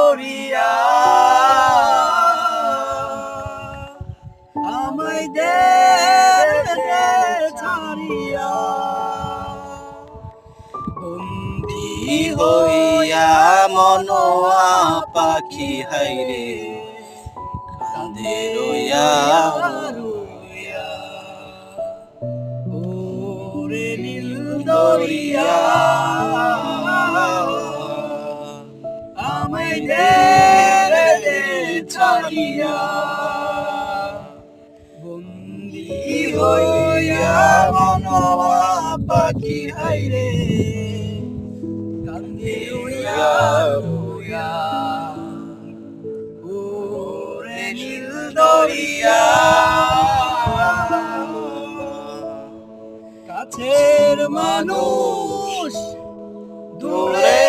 দরিয়া আমায় দে ছাড়িয়া বন্দি হইয়া মনোয়া পাখি হাইরে কান্দে রইয়া রইয়া ওরে নীল দরিয়া আমায় দে ছাড়িয়া বন্দি হইয়া মনোয়া পাখি হাইরে কান্দে রইয়া রইয়া ওরে নীল দরিয়া কাছের মানুষ দূরে